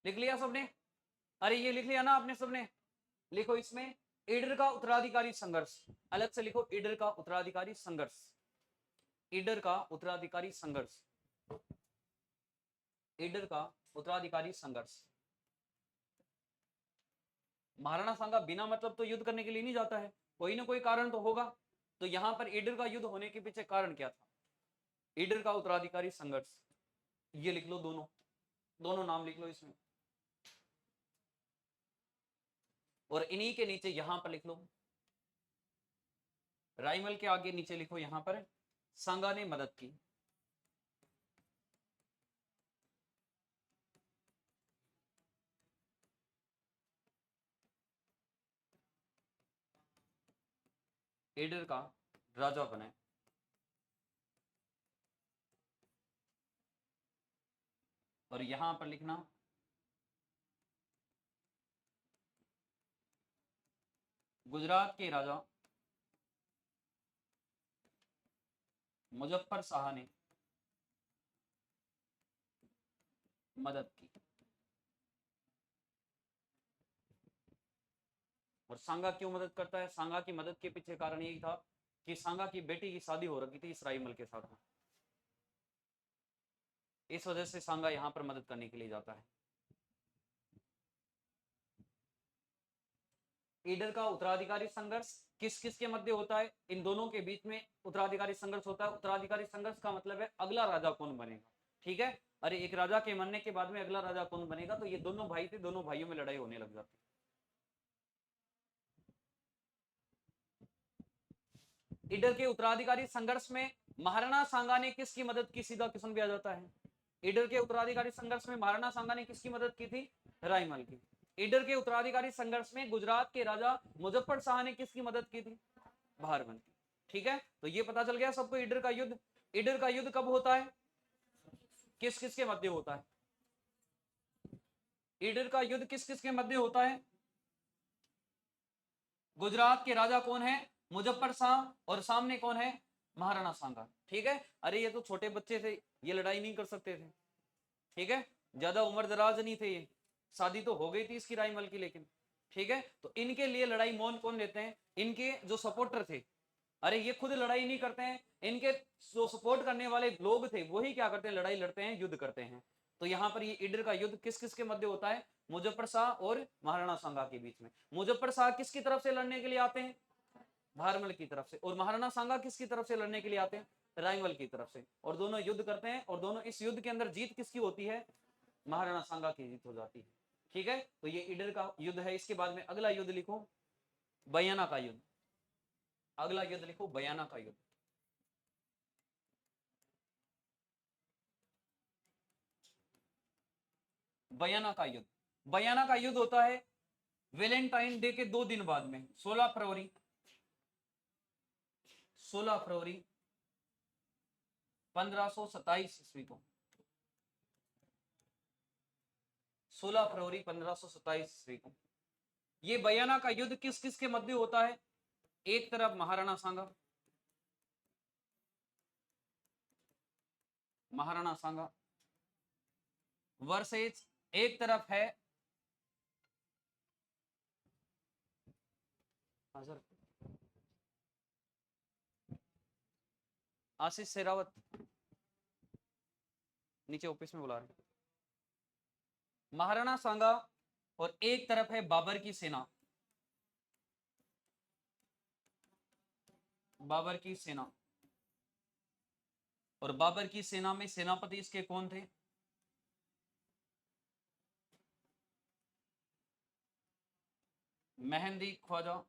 लिख लिया सबने? अरे ये लिख लिया ना आपने सबने? लिखो इसमें ईडर का उत्तराधिकारी संघर्ष, अलग से लिखो ईडर का उत्तराधिकारी संघर्ष, ईडर का उत्तराधिकारी संघर्ष, ईडर का उत्तराधिकारी संघर्ष। महाराणा सांगा बिना मतलब तो युद्ध करने के लिए नहीं जाता है, कोई ना कोई कारण तो होगा। तो यहां पर ईडर का युद्ध होने के पीछे कारण क्या था? ईडर का उत्तराधिकारी संघर्ष, ये लिख लो, दोनों दोनों नाम लिख लो इसमें, और इन्हीं के नीचे यहां पर लिख लो, राइमल के आगे नीचे लिखो यहां पर सांगा ने मदद की। ईडर का राजा बने। और यहां पर लिखना गुजरात के राजा मुजफ्फर शाह ने मदद की। और सांगा क्यों मदद करता है? सांगा की मदद के पीछे कारण यही था कि सांगा की बेटी की शादी हो रखी थी इस राइमल के साथ में, इस वजह से सांगा यहां पर मदद करने के लिए जाता है। ईडर का उत्तराधिकारी संघर्ष किस किस के मध्य होता है? इन दोनों के बीच में उत्तराधिकारी संघर्ष होता है। उत्तराधिकारी संघर्ष का मतलब है अगला राजा कौन बनेगा। ठीक है, अरे एक राजा के मरने के बाद में अगला राजा कौन बनेगा, तो ये दोनों भाई थे, दोनों भाइयों में लड़ाई होने लग जाती। ईडर के उत्तराधिकारी संघर्ष में महाराणा सांगा ने किसकी मदद की? सीधा क्वेश्चन भी आ जाता है। ईडर के उत्तराधिकारी संघर्ष में महाराणा सांगा ने किसकी मदद की थी? राइमल की। ईडर के उत्तराधिकारी संघर्ष में गुजरात के राजा मुजफ्फर शाह ने किसकी मदद की थी? भारमल की। ठीक है, तो ये पता चल गया सबको ईडर का युद्ध। ईडर का युद्ध कब होता है? किस किस के मध्य होता है? ईडर का युद्ध किस किस के मध्य होता है? गुजरात के राजा कौन है? मुजफ्फर शाह, और सामने कौन है? महाराणा सांगा। ठीक है, अरे ये तो छोटे बच्चे थे, ये लड़ाई नहीं कर सकते थे। ठीक है, ज्यादा उम्र दराज नहीं थे ये, शादी तो हो गई थी इसकी राइमल की लेकिन। ठीक है, तो इनके लिए लड़ाई मौन कौन लेते हैं? इनके जो सपोर्टर थे। अरे ये खुद लड़ाई नहीं करते हैं, इनके जो सपोर्ट करने वाले लोग थे वही क्या करते हैं? लड़ाई लड़ते हैं, युद्ध करते हैं। तो यहाँ पर ये ईडर का युद्ध किस किस के मध्य होता है? मुजफ्फर शाह और महाराणा सांगा के बीच में। मुजफ्फर शाह किसकी तरफ से लड़ने के लिए आते हैं? भारमल की तरफ से। और महाराणा सांगा किसकी तरफ से लड़ने के लिए आते हैं? राइमल की तरफ से। और दोनों युद्ध करते हैं, और दोनों इस युद्ध के अंदर जीत किसकी होती है? महाराणा सांगा की जीत हो जाती है। ठीक है, तो ये ईडर का युद्ध है। इसके बाद में अगला युद्ध लिखो बयाना का युद्ध। अगला युद्ध लिखो बयाना का युद्ध। बयाना का युद्ध, बयाना का युद्ध होता है वैलेंटाइन डे के 2 दिन बाद में, 16 फरवरी, 16 फरवरी 1527 ईस्वी को। 16 फरवरी 1527 ईस्वी को। ये बयाना का युद्ध किस किस के मध्य होता है? एक तरफ महाराणा सांगा, महाराणा सांगा वर्सेज एक तरफ है आशीष शेरावत, नीचे ऑफिस में बुला रहे हैं। महाराणा सांगा और एक तरफ है बाबर की सेना, बाबर की सेना। और बाबर की सेना में सेनापति इसके कौन थे? मेहंदी ख्वाजा,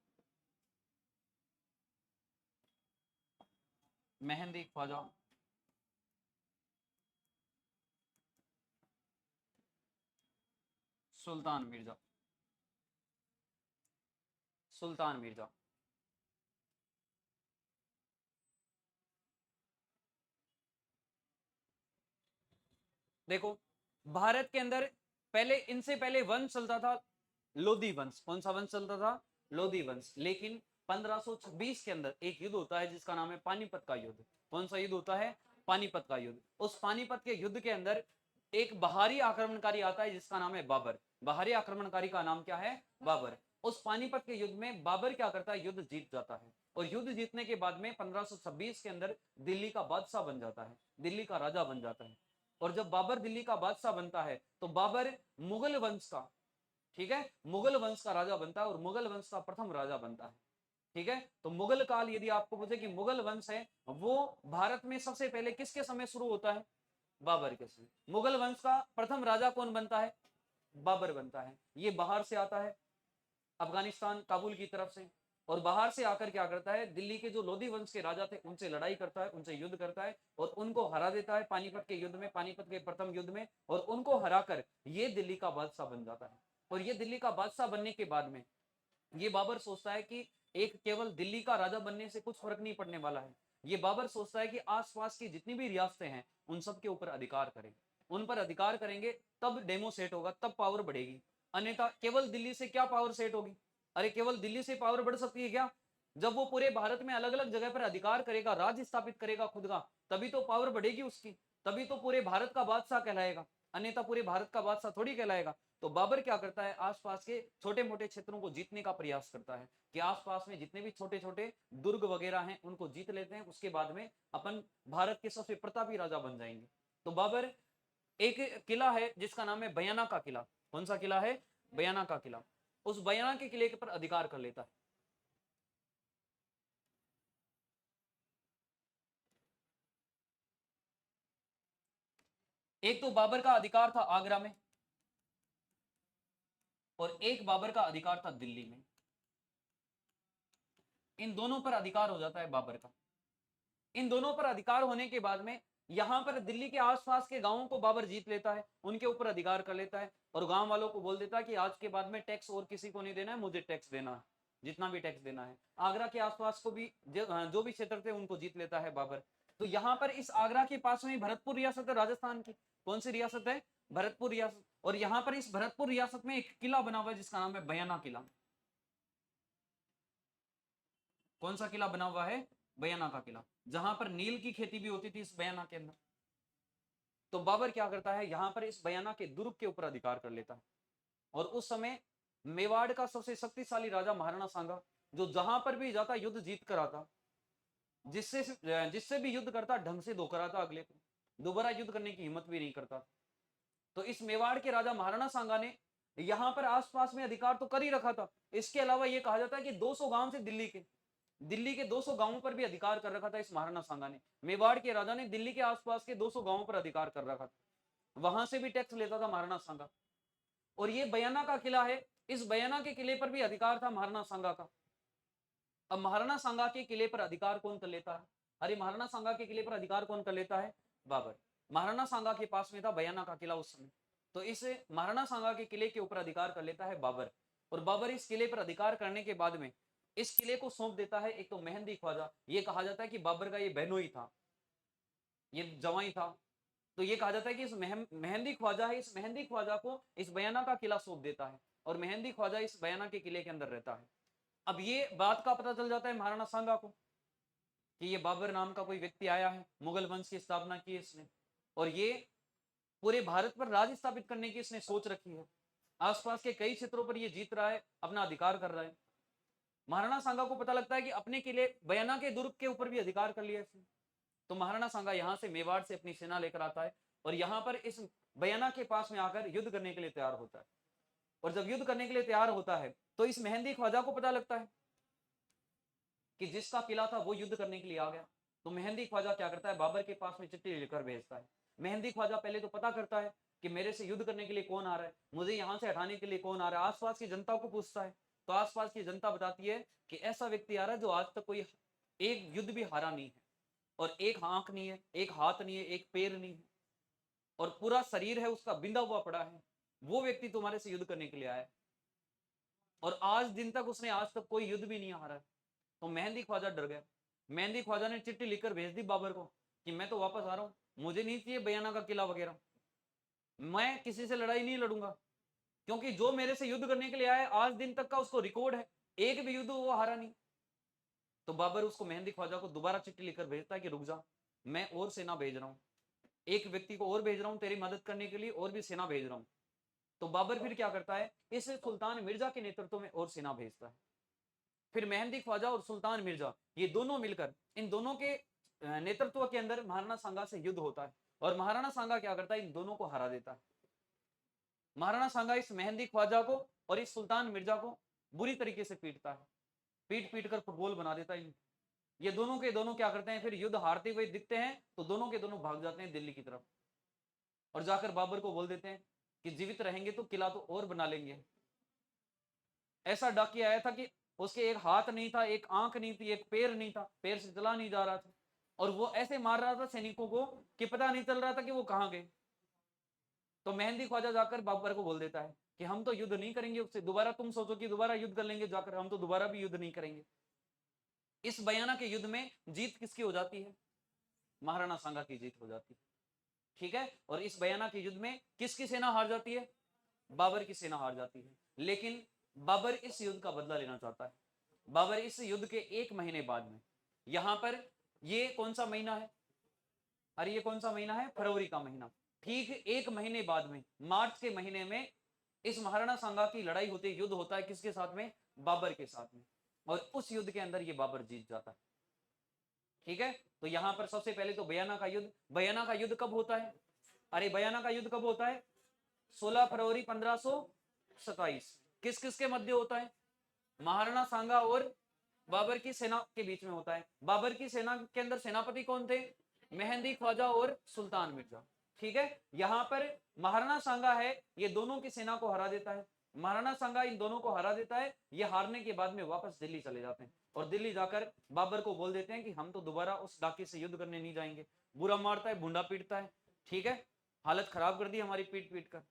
मेहंदी ख्वाजा, सुल्तान मिर्जा, सुल्तान मिर्जा। देखो भारत के अंदर पहले, इनसे पहले वंश चलता था लोधी वंश। कौन सा वंश चलता था? लोधी वंश। लेकिन 1526 के अंदर एक युद्ध होता है जिसका नाम है पानीपत का युद्ध। कौन सा युद्ध होता है? पानीपत का युद्ध। उस पानीपत के युद्ध के अंदर एक बाहरी आक्रमणकारी आता है जिसका नाम है बाबर। बाहरी आक्रमणकारी का नाम क्या है? बाबर। उस पानीपत के युद्ध में बाबर क्या करता है? युद्ध जीत जाता है। और युद्ध जीतने के बाद में 1526 के अंदर दिल्ली का बादशाह बन जाता है, दिल्ली का राजा बन जाता है। और जब बाबर दिल्ली का बादशाह बनता है तो बाबर मुगल वंश का, ठीक है, मुगल वंश का राजा बनता है और मुगल वंश का प्रथम राजा बनता है। ठीक है, तो मुगल काल यदि आपको पूछे कि मुगल वंश है वो भारत में सबसे पहले किसके समय शुरू होता है? बाबर के समय। मुगल वंश का प्रथम राजा कौन बनता है? बाबर बनता है। ये बाहर से आता है, अफगानिस्तान काबुल की तरफ से, और बाहर से आकर क्या करता है? दिल्ली के जो लोधी वंश के राजा थे उनसे लड़ाई करता है, उनसे युद्ध करता है और उनको हरा देता है पानीपत के युद्ध में, पानीपत के प्रथम युद्ध में। और उनको हराकर ये दिल्ली का बादशाह बन जाता है। और ये दिल्ली का बादशाह बनने के बाद में ये बाबर सोचता है कि एक केवल दिल्ली का राजा बनने से कुछ फर्क नहीं पड़ने वाला है। ये बाबर सोचता है कि आसपास की जितनी भी रियासतें हैं उन सब के ऊपर अधिकार करें, उन पर अधिकार करेंगे तब डेमो सेट होगा, तब पावर बढ़ेगी। अन्यथा केवल दिल्ली से क्या पावर सेट होगी? अरे केवल दिल्ली से पावर बढ़ सकती है क्या? जब वो पूरे भारत में अलग अलग जगह पर अधिकार करेगा, राज्य स्थापित करेगा खुद का, तभी तो पावर बढ़ेगी उसकी, तभी तो पूरे भारत का बादशाह कहलाएगा। अन्यथा पूरे भारत का बादशाह थोड़ी कहलाएगा। तो बाबर क्या करता है? आसपास के छोटे मोटे क्षेत्रों को जीतने का प्रयास करता है कि आसपास में जितने भी छोटे छोटे दुर्ग वगैरह हैं उनको जीत लेते हैं, उसके बाद में अपन भारत के सबसे प्रतापी राजा बन जाएंगे। तो बाबर, एक किला है जिसका नाम है बयाना का किला। कौन सा किला है? बयाना का किला। उस बयाना के किले के पर अधिकार कर लेता है। एक तो बाबर का अधिकार था आगरा में और एक बाबर का अधिकार था दिल्ली में। इन दोनों पर अधिकार हो जाता है बाबर का। इन दोनों पर अधिकार होने के बाद में यहां पर दिल्ली के आसपास के गांवों को बाबर जीत लेता है, उनके ऊपर अधिकार कर लेता है और गांव वालों को बोल देता है कि आज के बाद में टैक्स और किसी को नहीं देना है, मुझे टैक्स देना है, जितना भी टैक्स देना है। आगरा के आसपास को भी जो भी क्षेत्र थे उनको जीत लेता है बाबर। तो यहाँ पर इस आगरा के पास में भरतपुर रियासत है राजस्थान की। कौन सी रियासत है? भरतपुर रियासत। और यहाँ पर इस भरतपुर रियासत में एक किला बना हुआ है जिसका नाम है बयाना किला। कौन सा किला बना हुआ है? बयाना का किला, जहां पर नील की खेती भी होती थी इस बयाना के अंदर। तो बाबर क्या करता है? यहां पर इस बयाना के दुर्ग के ऊपर अधिकार कर लेता है। और उस समय मेवाड़ का सबसे शक्तिशाली राजा महाराणा सांगा, जो जहां पर भी जाता युद्ध जीत कर आता, जिससे जिससे भी युद्ध करता ढंग से धोकर आता, अगले को दोबारा युद्ध करने की हिम्मत भी नहीं करता। तो इस मेवाड़ के राजा महाराणा सांगा ने यहां पर आसपास में अधिकार तो कर ही रखा था। इसके अलावा यह कहा जाता है कि 200 गांव से दिल्ली के 200 गांवों पर भी अधिकार कर रखा था इस महाराणा सांगा ने। मेवाड़ के राजा ने दिल्ली के आसपास के 200 गांवों पर अधिकार कर रखा था, वहां से भी टैक्स लेता था महाराणा सांगा। और ये बयाना का किला है, इस बयाना के किले पर भी अधिकार था महाराणा सांगा का। अब महाराणा सांगा के किले पर अधिकार कौन कर लेता है? अरे महाराणा सांगा के किले पर अधिकार कौन कर लेता है? बाबर। महाराणा सांगा के पास में था बयाना का किला उस समय। तो इस महाराणा सांगा के किले के ऊपर अधिकार कर लेता है बाबर। और बाबर इस किले पर अधिकार करने के बाद में इस किले को सौंप देता है एक तो मेहंदी ख्वाजा। ये कहा जाता है कि बाबर का ये बहनोई था, ये जवाई था। तो ये कहा जाता है कि इस मेहंदी ख्वाजा है, इस मेहंदी ख्वाजा को इस बयाना का किला सौंप देता है और मेहंदी ख्वाजा इस बयाना के किले के अंदर रहता है। अब ये बात का पता चल जाता है महाराणा सांगा को कि ये बाबर नाम का कोई व्यक्ति आया है, मुगल वंश की स्थापना की इसने, और ये पूरे भारत पर राज स्थापित करने की इसने सोच रखी है। आसपास के कई क्षेत्रों पर ये जीत रहा है, अपना अधिकार कर रहा है। महाराणा सांगा को पता लगता है कि अपने किले बयाना के दुर्ग के ऊपर भी अधिकार कर लिया इसने। तो महाराणा सांगा यहाँ से मेवाड़ से अपनी सेना लेकर आता है और यहाँ पर इस बयाना के पास में आकर युद्ध करने के लिए तैयार होता है। और जब युद्ध करने के लिए तैयार होता है तो इस मेहंदी ख्वाजा को पता लगता है कि जिसका किला था वो युद्ध करने के लिए आ गया। तो मेहंदी ख्वाजा क्या करता है, बाबर के पास में चिट्ठी लिखकर भेजता है। मेहंदी ख्वाजा पहले तो पता करता है कि मेरे से युद्ध करने के लिए कौन आ रहा है, मुझे यहाँ से हटाने के लिए कौन आ रहा है। आसपास की जनता को पूछता है तो आसपास की जनता बताती है कि ऐसा व्यक्ति आ रहा है जो आज तक कोई एक युद्ध भी हारा नहीं है, और एक आंख नहीं है, एक हाथ नहीं है, एक पैर नहीं है, और पूरा शरीर है उसका बिंदा हुआ पड़ा है, वो व्यक्ति तुम्हारे से युद्ध करने के लिए आया है, और आज दिन तक उसने आज तक कोई युद्ध भी नहीं हारा है। तो मेहंदी ख्वाजा डर गया। मेहंदी ख्वाजा ने चिट्ठी लिखकर भेज दी बाबर को कि मैं तो वापस आ रहा हूं, मुझे नहीं चाहिए बयाना का किला वगैरह, मैं किसी से लड़ाई नहीं लड़ूंगा, क्योंकि जो मेरे से युद्ध करने के लिए आया आज दिन तक का उसको रिकॉर्ड है, एक भी युद्ध वो हारा नहीं। तो बाबर उसको मेहंदी ख्वाजा को दोबारा चिट्ठी लिखकर भेजता है कि रुक जा, मैं और सेना भेज रहा हूं, एक व्यक्ति को और भेज रहा हूं तेरी मदद करने के लिए, और भी सेना भेज रहा हूं। तो बाबर फिर क्या करता है, इस सुल्तान मिर्जा के नेतृत्व में और सेना भेजता है। फिर मेहंदी ख्वाजा और सुल्तान मिर्जा ये दोनों मिलकर, इन दोनों के नेतृत्व के अंदर महाराणा सांगा से युद्ध होता है, और महाराणा सांगा क्या करता है, इन दोनों को हरा देता है। महाराणा सांगा इस मेहंदी ख्वाजा को और इस सुल्तान मिर्जा को बुरी तरीके से पीटता है, पीट पीट कर फुटबॉल बना देता है। ये दोनों के दोनों क्या करते हैं, फिर युद्ध हारते हुए दिखते हैं तो दोनों के दोनों भाग जाते हैं दिल्ली की तरफ, और जाकर बाबर को बोल देते हैं कि जीवित रहेंगे तो किला तो और बना लेंगे। ऐसा डाकिया आया था कि उसके एक हाथ नहीं था, एक आंख नहीं थी, एक पैर नहीं था, पैर से चला नहीं जा रहा था, और वो ऐसे मार रहा था सैनिकों को कि पता नहीं चल रहा था कि वो कहां गए। तो मेहंदी ख्वाजा जाकर बाबर को बोल देता है कि हम तो युद्ध नहीं करेंगे उससे, दोबारा तुम सोचो कि दोबारा युद्ध कर लेंगे जाकर, हम तो दोबारा भी युद्ध नहीं करेंगे। इस बयाना के युद्ध में जीत किसकी हो जाती है, महाराणा सांगा की जीत हो जाती है। ठीक है, और इस बयाना के युद्ध में किसकी सेना हार जाती है, बाबर की सेना हार जाती है। लेकिन बाबर इस युद्ध का बदला लेना चाहता है। बाबर इस युद्ध के एक महीने बाद में, यहां पर ये कौन सा महीना है, अरे ये कौन सा महीना है, फरवरी का महीना, ठीक एक महीने बाद में मार्च के महीने में इस महाराणा सांगा की लड़ाई होती है, युद्ध होता है किसके साथ में, बाबर के साथ में, और उस युद्ध के अंदर ये बाबर जीत जाता है। ठीक है, तो यहां पर सबसे पहले तो बयाना का युद्ध, बयाना का युद्ध कब होता है, अरे बयाना का युद्ध कब होता है, 16 फरवरी 1527। किस किस के मध्य होता है, महाराणा सांगा और बाबर की सेना के बीच में होता है। बाबर की सेना के अंदर सेनापति कौन थे, मेहंदी ख्वाजा और सुल्तान मिर्जा। ठीक है, यहां पर महाराणा सांगा है, ये दोनों की सेना को हरा देता है, महाराणा सांगा इन दोनों को हरा देता है। ये हारने के बाद में वापस दिल्ली चले जाते हैं, और दिल्ली जाकर बाबर को बोल देते हैं कि हम तो दोबारा उस डाके से युद्ध करने नहीं जाएंगे। बुरा मारता है, भूडा पीटता है, ठीक है, हालत खराब कर दी हमारी पीट पीट कर।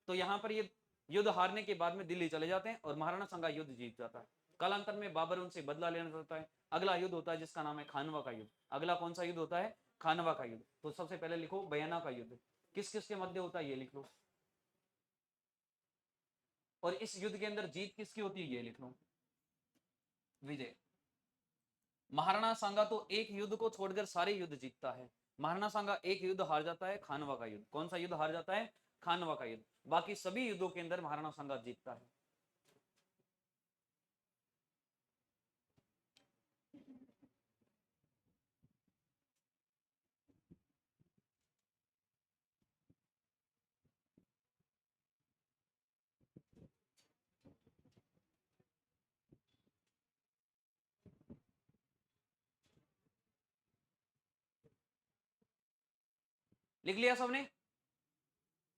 तो यहाँ पर ये युद्ध हारने के बाद में दिल्ली चले जाते हैं और महाराणा सांगा युद्ध जीत जाता है। कालांतर में बाबर उनसे बदला लेना चाहता है। अगला युद्ध होता है जिसका नाम है खानवा का युद्ध। अगला कौन सा युद्ध होता है, खानवा का युद्ध। तो सबसे पहले लिखो बयाना का युद्ध, किस किस के मध्य होता है ये लिख लो, और इस युद्ध के अंदर जीत किसकी होती है ये लिख लो, विजय। महाराणा सांगा तो एक युद्ध को छोड़कर सारे युद्ध जीतता है। महाराणा सांगा एक युद्ध हार जाता है, खानवा का युद्ध। कौन सा युद्ध हार जाता है, खानवा का युद्ध। बाकी सभी युद्धों के अंदर महाराणा सांगा जीतता है। लिख लिया सबने,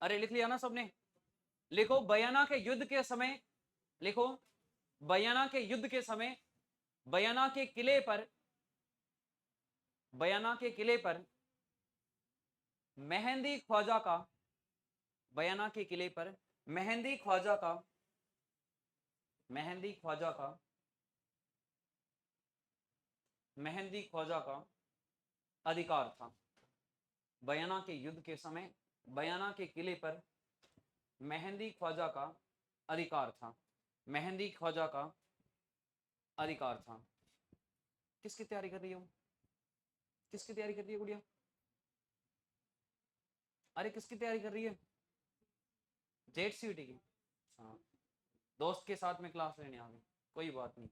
अरे लिख लिया ना सबने। लिखो बयाना के युद्ध के समय, लिखो बयाना के युद्ध के समय बयाना के किले पर, बयाना के किले पर मेहंदी ख्वाजा का, बयाना के किले पर मेहंदी ख्वाजा का, मेहंदी ख्वाजा का, मेहंदी ख्वाजा का अधिकार था। बयाना के युद्ध के समय बयाना के किले पर मेहंदी ख्वाजा का अधिकार था। मेहंदी ख्वाजा का अधिकार था। किसकी तैयारी कर रही है वो? किसकी तैयारी कर रही है गुड़िया? अरे किसकी तैयारी कर रही है? जेट सीटी की। हाँ, दोस्त के साथ में क्लास लेने आ गई, कोई बात नहीं,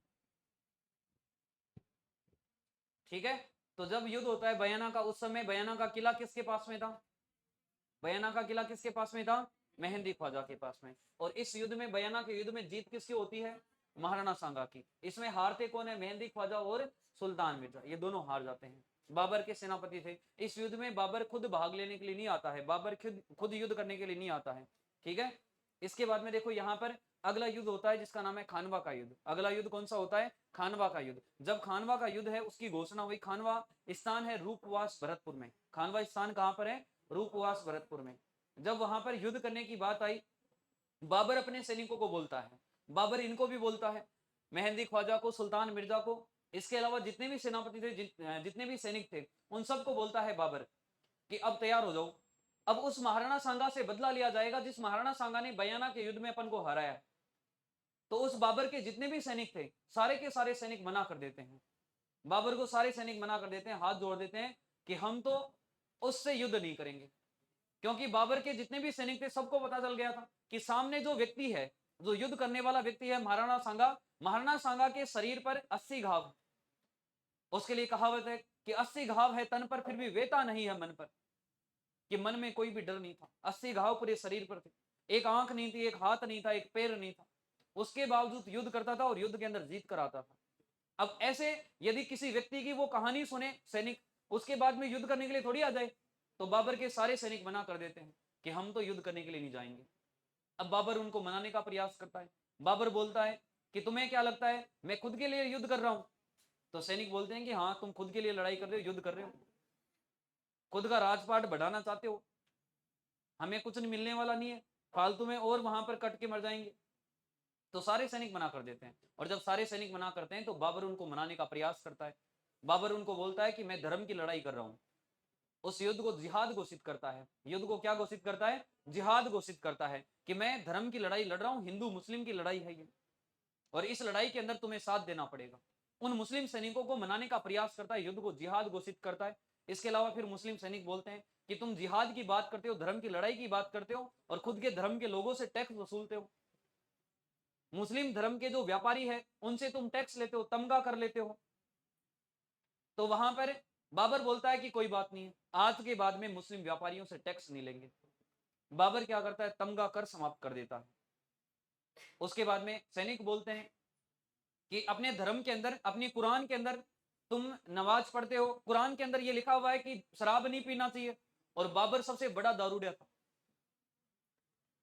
ठीक है। तो जब युद्ध होता है बयाना का, उस समय बयाना का किला किसके पास में था? बयाना का किला किसके पास में था? मेहंदी ख्वाजा के पास में। और इस युद्ध में, बयाना के युद्ध में जीत किसकी होती है? महाराणा सांगा की। इसमें हारते कौन है? मेहंदी ख्वाजा और सुल्तान मिर्जा, ये दोनों हार जाते हैं। बाबर के सेनापति थे। इस युद्ध में बाबर खुद भाग लेने के लिए नहीं आता है, बाबर खुद युद्ध करने के लिए नहीं आता है, ठीक है। इसके बाद में देखो यहाँ पर अगला युद्ध होता है जिसका नाम है खानवा का युद्ध। अगला युद्ध कौन सा होता है? खानवा का युद्ध। जब खानवा का युद्ध है उसकी घोषणा हुई, खानवा स्थान है रूपवास भरतपुर में। खानवा स्थान कहां पर है? रूपवास भरतपुर में। जब वहां पर युद्ध करने की बात आई, बाबर अपने सैनिकों को बोलता है, बाबर इनको भी बोलता है, मेहंदी ख्वाजा को, सुल्तान मिर्जा को, इसके अलावा जितने भी सेनापति थे, जितने भी सैनिक थे, उन सबको बोलता है बाबर कि अब तैयार हो जाओ, अब उस महाराणा सांगा से बदला लिया जाएगा जिस महाराणा सांगा ने बयाना के युद्ध में अपन को हराया। तो उस बाबर के जितने भी सैनिक थे, सारे के सारे सैनिक मना कर देते हैं, बाबर को सारे सैनिक मना कर देते हैं, हाथ जोड़ देते हैं कि हम तो उससे युद्ध नहीं करेंगे। क्योंकि बाबर के जितने भी सैनिक थे सबको पता चल गया था कि सामने जो व्यक्ति है, जो युद्ध करने वाला व्यक्ति है महाराणा सांगा, महाराणा सांगा के शरीर पर 80 घाव। उसके लिए कहावत है कि 80 घाव है तन पर फिर भी वेता नहीं है मन पर, कि मन में कोई भी डर नहीं था। 80 घाव पूरे शरीर पर थे, एक आंख नहीं थी, एक हाथ नहीं था, एक पैर नहीं था, उसके बावजूद युद्ध करता था और युद्ध के अंदर जीत कर आता था। अब ऐसे यदि किसी व्यक्ति की वो कहानी सुने सैनिक, उसके बाद में युद्ध करने के लिए थोड़ी आ जाए, तो बाबर के सारे सैनिक मना कर देते हैं कि हम तो युद्ध करने के लिए नहीं जाएंगे। अब बाबर उनको मनाने का प्रयास करता है, बाबर बोलता है कि तुम्हें क्या लगता है मैं खुद के लिए युद्ध कर रहा हूं? तो सैनिक बोलते हैं कि हाँ, तुम खुद के लिए लड़ाई कर रहे हो, युद्ध कर रहे हो, खुद का राजपाट बढ़ाना चाहते हो, हमें कुछ नहीं मिलने वाला नहीं है, फालतू में और वहां पर कट के मर जाएंगे। तो सारे सैनिक मना कर देते हैं, और जब सारे सैनिक मना करते हैं तो बाबर उनको मनाने का प्रयास करता है। बाबर उनको बोलता है कि मैं धर्म की लड़ाई कर रहा हूं। उस युद्ध को जिहाद घोषित करता है। युद्ध को क्या घोषित करता है? जिहाद घोषित करता है कि मैं धर्म की लड़ाई लड़ रहा हूं, हिंदू मुस्लिम की लड़ाई है ये, और इस लड़ाई के अंदर तुम्हें साथ देना पड़ेगा। उन मुस्लिम सैनिकों को मनाने का प्रयास करता है, युद्ध को जिहाद घोषित करता है। इसके अलावा फिर मुस्लिम सैनिक बोलते हैं कि तुम जिहाद की बात करते हो, धर्म की लड़ाई की बात करते हो, और खुद के धर्म के लोगों से टैक्स वसूलते हो। मुस्लिम धर्म के जो व्यापारी है उनसे तुम टैक्स लेते हो, तमगा कर लेते हो। तो वहां पर बाबर बोलता है कि कोई बात नहीं है, आज के बाद में मुस्लिम व्यापारियों से टैक्स नहीं लेंगे। बाबर क्या करता है? तमगा कर समाप्त कर देता है। उसके बाद में सैनिक बोलते हैं कि अपने धर्म के अंदर, अपनी कुरान के अंदर तुम नमाज पढ़ते हो, कुरान के अंदर ये लिखा हुआ है कि शराब नहीं पीना चाहिए, और बाबर सबसे बड़ा दारूडिया था,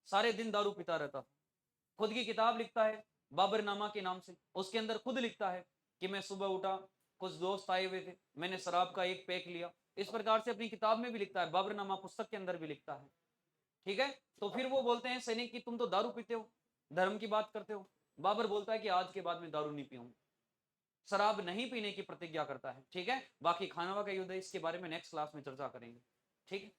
सारे दिन दारू पीता रहता था। खुद की किताब लिखता है बाबरनामा के नाम से, उसके अंदर खुद लिखता है कि मैं सुबह उठा, कुछ दोस्त आए हुए थे, मैंने शराब का एक पैक लिया। इस प्रकार से अपनी किताब में भी लिखता है, बाबरनामा पुस्तक के अंदर भी लिखता है, ठीक है। तो फिर वो बोलते हैं सैनिक कि तुम तो दारू पीते हो, धर्म की बात करते हो। बाबर बोलता है कि आज के बाद में दारू नहीं पीऊंगा, शराब नहीं पीने की प्रतिज्ञा करता है, ठीक है। बाकी खानवा का युद्ध है, इसके बारे में नेक्स्ट क्लास में चर्चा करेंगे, ठीक है।